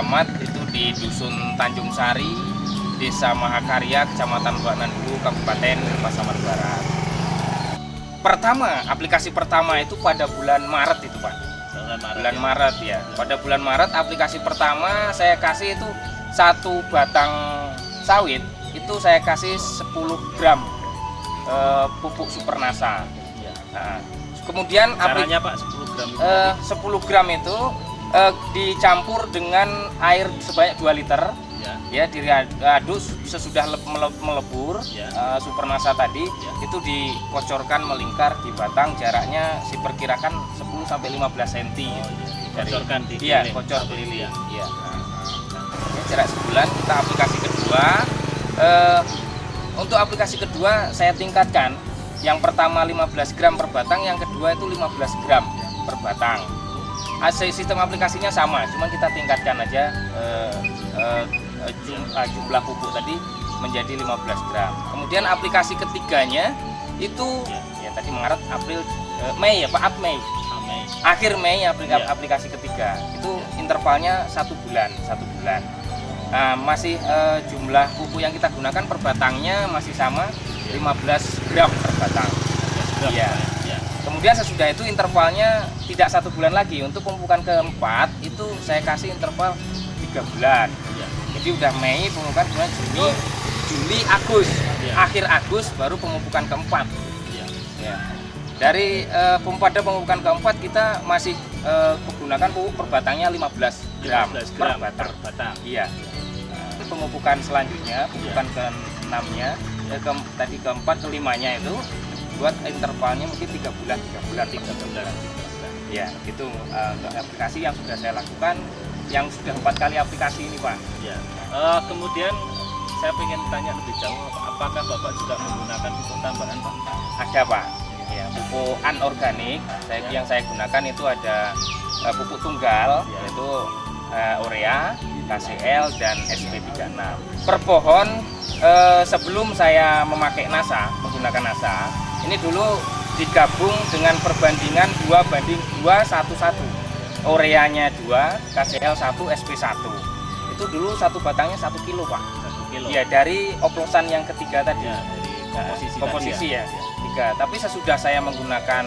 alamat itu di Dusun Tanjung Sari, Desa Mahakarya, Kecamatan Banandu, Kabupaten Pasaman Barat. Aplikasi pertama itu pada bulan Maret itu Pak. Bulan Maret ya. Pada bulan Maret aplikasi pertama saya kasih itu 1 batang sawit itu saya kasih 10 gram pupuk Supernasa. Nah, kemudian caranya Pak 10 gram itu 10 gram itu dicampur dengan air sebanyak 2 liter. Ya, diaduk sesudah melebur Supernasa tadi itu dikocorkan melingkar di batang, jaraknya diperkirakan 10 sampai 15 cm kocorkan di kocor keliling. Iya. Jarak sebulan. Kita aplikasi kedua. Untuk aplikasi kedua saya tingkatkan. Yang pertama 15 gram per batang, yang kedua itu 15 gram per batang. Sistem aplikasinya sama, cuman kita tingkatkan aja jumlah pupuk tadi menjadi 15 gram. Kemudian aplikasi ketiganya itu ya tadi Maret, April, Mei ya Pak, Mei. Akhir Mei aplikasi ketiga. Itu intervalnya 1 bulan. Nah, masih jumlah pupuk yang kita gunakan per batangnya masih sama 15 gram per batang. Iya. Kemudian sesudah itu intervalnya tidak 1 bulan lagi. Untuk pemupukan keempat itu saya kasih interval 3 bulan. Jadi udah Mei pemupukan, bulan Juni, Juli, Agustus. Akhir Agustus baru pemupukan keempat. Ya. Dari pada pemupukan keempat kita masih menggunakan pupuk per batangnya 15 gram per batang. Iya. Nah, pemupukan selanjutnya, pemupukan ke-6-nya, tadi keempat, kelimanya itu buat intervalnya mungkin 3 bulan. Ya, itu aplikasi yang sudah saya lakukan, yang sudah 4 kali aplikasi ini Pak. Ya. Kemudian saya ingin tanya lebih jauh, apakah Bapak juga menggunakan pupuk tambahan Pak? Ada Pak. Ya, pupuk anorganik yang saya gunakan itu ada pupuk tunggal, yaitu urea, KCL, dan SP36. Per pohon sebelum saya menggunakan NASA, ini dulu digabung dengan perbandingan 2:2:1:1. Ureanya 2, KCL 1, SP1. Itu dulu satu batangnya 1 kilo Pak. 1 kilo. Ya, dari oplosan yang ketiga tadi. Ya, dari komposisi ya. 3. Tapi sesudah saya menggunakan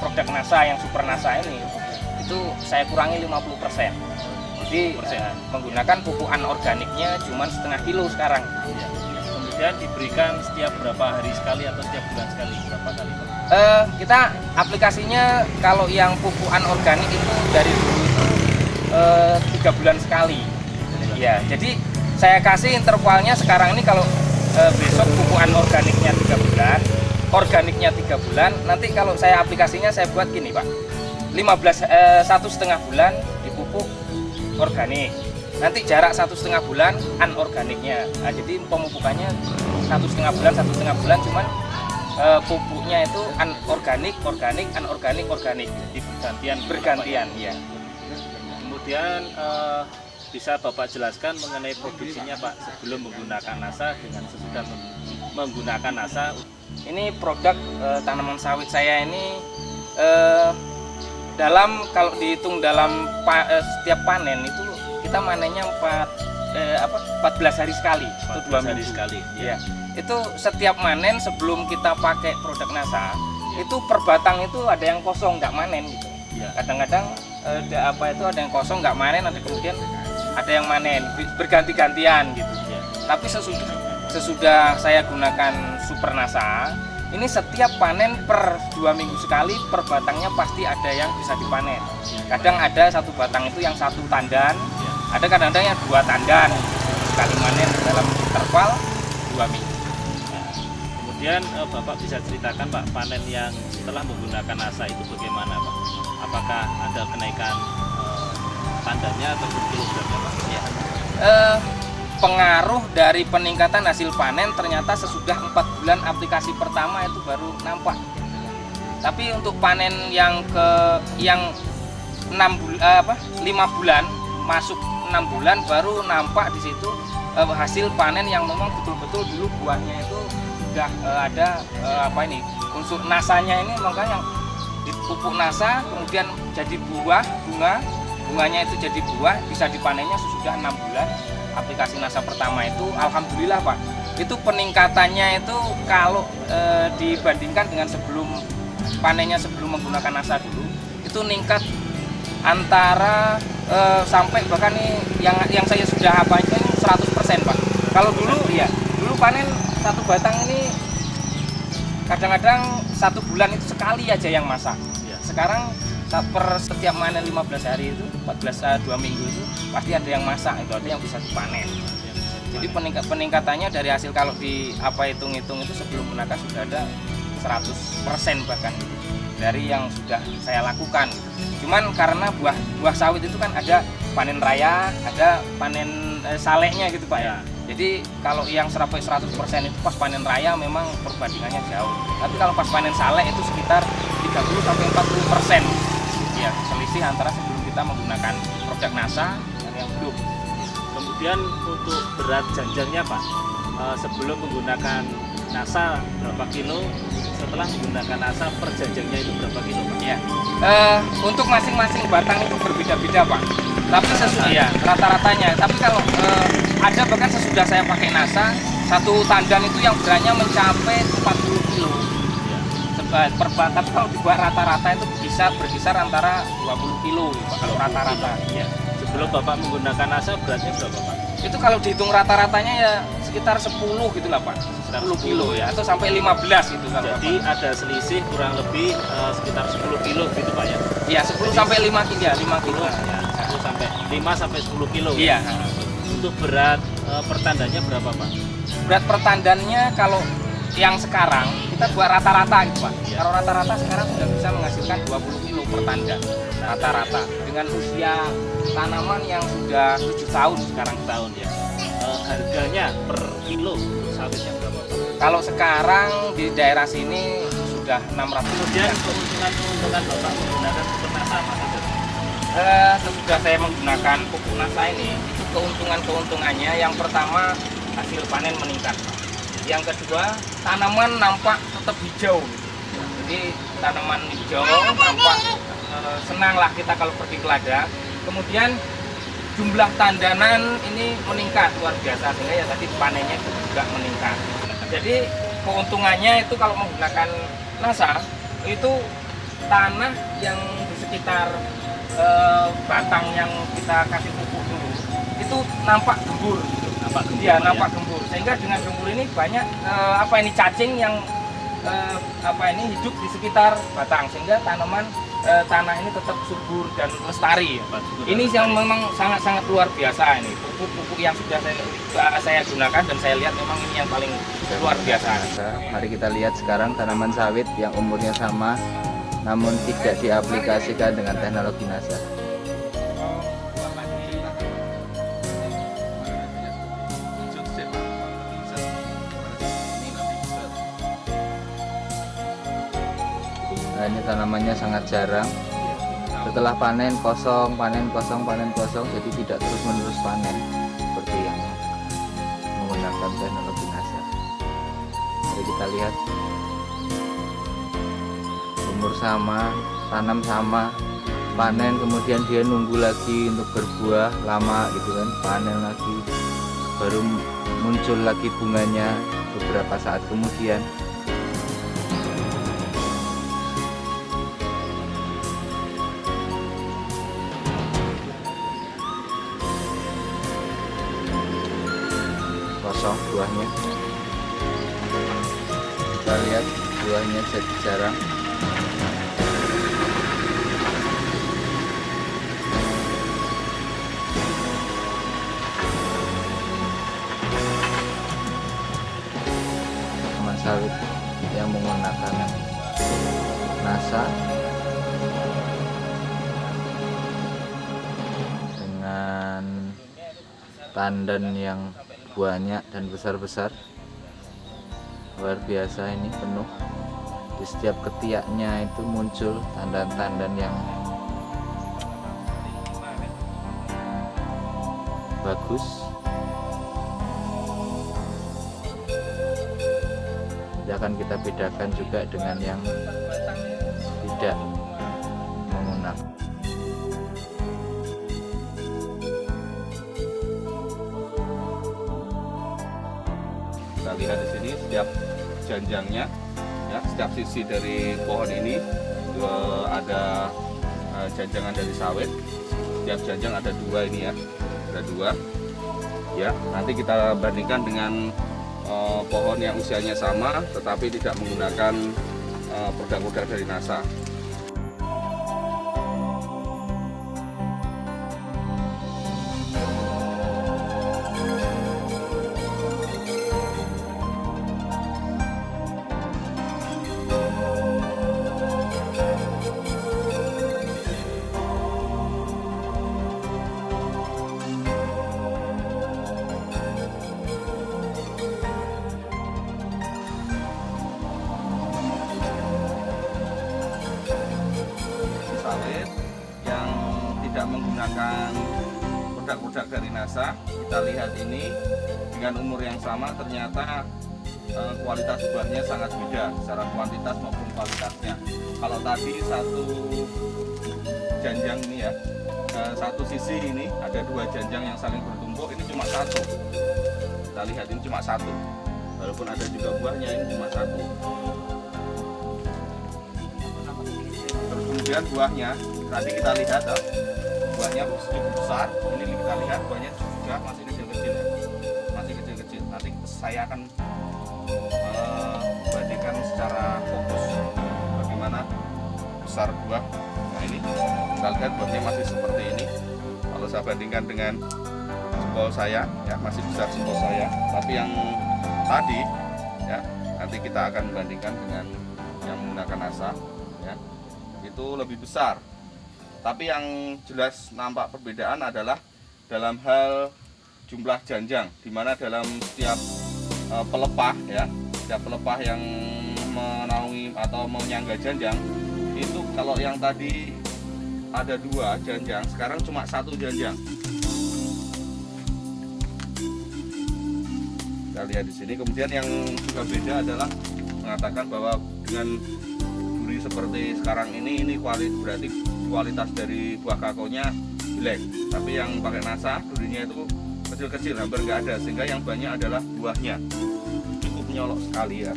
produk NASA yang Supernasa ini, itu saya kurangi 50%. Jadi menggunakan pupuk anorganiknya cuma setengah kilo sekarang. Ya. Kemudian diberikan setiap berapa hari sekali atau setiap bulan sekali, berapa kali Pak? Kita aplikasinya kalau yang pupuk anorganik itu dari dulu itu 3 bulan sekali. Ya, jadi saya kasih intervalnya sekarang ini kalau besok pupuk anorganiknya 3 bulan, organiknya 3 bulan. Nanti kalau saya aplikasinya saya buat gini Pak, 1,5 bulan dipupuk organik. Nanti jarak 1,5 bulan anorganiknya. Nah, jadi pemupukannya 1,5 bulan, cuman pupuknya itu organik, anorganik. Jadi bergantian ya. Kemudian bisa Bapak jelaskan mengenai produksinya Pak sebelum menggunakan NASA dengan sesudah menggunakan NASA. Ini produk tanaman sawit saya ini kalau dihitung dalam setiap panen itu kita manennya 14 hari sekali, 14 hari sekali. Ya. Itu setiap manen sebelum kita pakai produk NASA, itu per batang itu ada yang kosong nggak manen gitu. Kadang-kadang ada yang kosong nggak manen, kemudian ada yang manen, berganti-gantian gitu. Tapi sesudah saya gunakan Supernasa, ini setiap panen per 2 minggu sekali per batangnya pasti ada yang bisa dipanen. Kadang ada satu batang itu yang 1 tandan, ada kadang-kadang yang 2 tandan sekali manen dalam interval 2 minggu. Kemudian Bapak bisa ceritakan Pak, panen yang setelah menggunakan NASA itu bagaimana Pak? Apakah ada kenaikan tandannya atau kilogramnya Pak? Pengaruh dari peningkatan hasil panen ternyata sesudah 4 bulan aplikasi pertama itu baru nampak. Tapi untuk panen yang 5 bulan masuk 6 bulan baru nampak di situ hasil panen yang memang betul-betul dulu buahnya itu sudah ada unsur nasanya ini, makanya dipupuk NASA kemudian jadi bunga bunganya itu jadi buah, bisa dipanennya sesudah 6 bulan aplikasi NASA pertama itu. Alhamdulillah Pak, itu peningkatannya itu kalau dibandingkan dengan sebelum panennya, sebelum menggunakan NASA dulu, itu meningkat antara sampai bahkan nih yang saya sudah apa itu 100% Pak. Kalau dulu ya, dulu panen satu batang ini kadang-kadang 1 bulan itu sekali aja yang masak. Sekarang setiap panen 15 hari itu 2 minggu itu pasti ada yang masak, itu ada yang bisa dipanen. Jadi peningkatannya dari hasil kalau di apa hitung-hitung itu sebelum gunakan sudah ada 100% bahkan gitu, dari yang sudah saya lakukan. Cuman karena buah sawit itu kan ada panen raya, ada panen saleknya gitu Pak ya. Jadi kalau yang 100% itu pas panen raya memang perbandingannya jauh. Tapi kalau pas panen salek itu sekitar 30-40%. Ya, selisih antara sebelum kita menggunakan produk NASA dan yang belum. Kemudian untuk berat janjangnya Pak, sebelum menggunakan NASA berapa kilo, setelah menggunakan NASA per janjangnya itu berapa kilo Pak? Ya, untuk masing-masing batang itu berbeda-beda Pak. Tapi sesudah ya rata-ratanya. Tapi kalau ada bahkan sesudah saya pakai NASA, satu tandan itu yang beratnya mencapai 40 kilo. Per batang. Tapi kalau dibuat rata-rata itu bisa berkisar antara 20 kilo Pak, kalau rata-rata. Ya. Sebelum Bapak menggunakan NASA beratnya berapa Pak? Itu kalau dihitung rata-ratanya ya sekitar 10 gitu lah Pak. 10 kilo ya, atau sampai 15 gitu kalau. Jadi Bapak ada selisih kurang lebih sekitar 10 kilo gitu Pak ya? Iya, 10 sampai 5 kilo ya, 5 kilo. Ya, 5 sampai 10 kilo. Iya. Untuk berat pertandanya berapa Pak? Berat pertandannya kalau yang sekarang kita buat rata-rata gitu Pak. Ya. Kalau rata-rata sekarang sudah bisa menghasilkan 20 kilo per tandan rata-rata dengan usia tanaman yang sudah 7 tahun sekarang. Ya. Harganya per kilo sawitnya berapa Pak? Kalau sekarang di daerah sini sudah 600. Kemudian keuntungan Bapak menggunakan pupuk NASA apa saja? Sesudah saya menggunakan pupuk NASA ini, itu keuntungannya yang pertama hasil panen meningkat Pak. Yang kedua, tanaman nampak tetap hijau. Jadi tanaman hijau nampak senang lah kita kalau pergi ke ladang. Kemudian jumlah tandanan ini meningkat luar biasa, sehingga ya tadi panennya juga meningkat. Jadi keuntungannya itu kalau menggunakan NASA itu tanah yang di sekitar batang yang kita kasih pupuk dulu itu nampak gembur gitu. Nampak gembur. Sehingga dengan gembur ini banyak cacing yang hidup di sekitar batang, sehingga tanah ini tetap subur dan lestari. Ini yang memang sangat-sangat luar biasa ini. Pupuk yang sudah saya gunakan dan saya lihat memang ini yang paling luar biasa. Mari kita lihat sekarang tanaman sawit yang umurnya sama namun tidak diaplikasikan dengan teknologi NASA. Nah, ini tanamannya sangat jarang. Setelah panen kosong, jadi tidak terus-menerus panen seperti yang menggunakan teknologi NASA. Mari kita lihat. Umur sama, tanam sama, panen kemudian dia nunggu lagi untuk berbuah lama gitu kan, panen lagi, baru muncul lagi bunganya beberapa saat kemudian. Kosong buahnya. Kita lihat buahnya jadi jarang. Sawit yang menggunakan NASA dengan tandan yang banyak dan besar-besar, luar biasa. Ini penuh, di setiap ketiaknya itu muncul tandan-tandan yang bagus. Akan kita bedakan juga dengan yang tidak menggunakan. lihat di sini setiap janjangnya, ya, setiap sisi dari pohon ini ada janjangan dari sawit. Setiap janjang ada 2 ini ya, ada 2. Ya, nanti kita bandingkan dengan pohon yang usianya sama, tetapi tidak menggunakan produk-produk dari NASA. Sawit yang tidak menggunakan produk-produk dari NASA, kita lihat ini dengan umur yang sama ternyata kualitas buahnya sangat beda secara kuantitas maupun kualitasnya. Kalau tadi satu janjang ini ya, satu sisi ini ada 2 janjang yang saling bertumpuk, ini cuma 1. Kita lihat ini cuma 1, walaupun ada juga buahnya, ini cuma 1. Kemudian buahnya, tadi kita lihat buahnya cukup besar. Ini kita lihat buahnya juga masih kecil-kecil ya, masih kecil-kecil. Nanti saya akan bandingkan secara fokus bagaimana besar buah. Nah ini kita lihat buahnya masih seperti ini. Kalau saya bandingkan dengan jempol saya, ya masih besar jempol saya. Tapi yang tadi, ya nanti kita akan bandingkan dengan yang menggunakan NASA. Ya, itu lebih besar. Tapi yang jelas nampak perbedaan adalah dalam hal jumlah janjang, di mana dalam setiap pelepah ya, setiap pelepah yang menaungi atau menyangga janjang itu, kalau yang tadi ada 2 janjang, sekarang cuma 1 janjang. Kita lihat di sini. Kemudian yang juga beda adalah mengatakan bahwa dengan duri seperti sekarang ini berarti kualitas dari buah kakonya jelek. Tapi yang pakai NASA durinya itu kecil-kecil, hampir nggak ada, sehingga yang banyak adalah buahnya. Cukup menyolok sekali ya,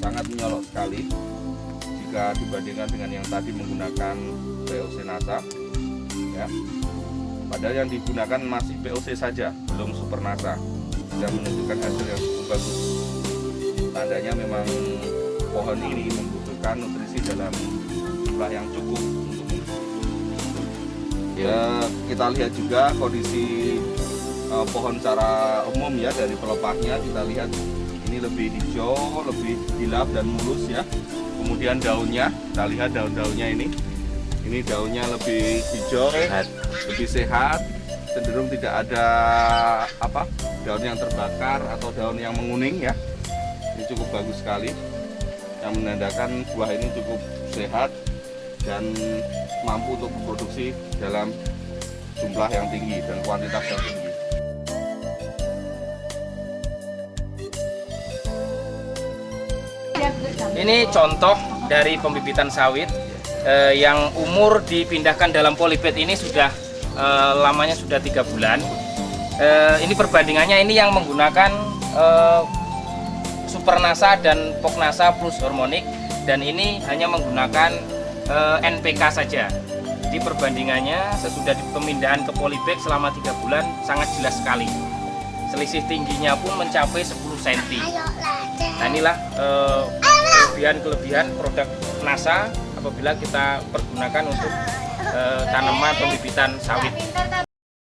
sangat menyolok sekali jika dibandingkan dengan yang tadi menggunakan POC NASA ya. Padahal yang digunakan masih POC saja, belum Super NASA, sudah menunjukkan hasil yang cukup bagus. Tandanya memang pohon ini membutuhkan nutrisi dalam jumlah yang cukup untuk ya. Kita lihat juga kondisi pohon secara umum ya, dari pelepahnya kita lihat ini lebih hijau, lebih hilap dan mulus ya. Kemudian daunnya, kita lihat daun-daunnya ini daunnya lebih hijau, lebih sehat, cenderung tidak ada daun yang terbakar atau daun yang menguning ya. Ini cukup bagus sekali, yang menandakan buah ini cukup sehat dan mampu untuk memproduksi dalam jumlah yang tinggi dan kuantitas yang tinggi. Ini contoh dari pembibitan sawit yang umur dipindahkan dalam polybag ini sudah lamanya sudah 3 bulan. Ini perbandingannya, ini yang menggunakan Super NASA dan Pok NASA plus hormonik, dan ini hanya menggunakan NPK saja. Jadi perbandingannya sesudah pemindahan ke polybag selama 3 bulan sangat jelas sekali. Selisih tingginya pun mencapai 10 cm. Nah inilah kelebihan produk NASA apabila kita pergunakan untuk tanaman pembibitan sawit.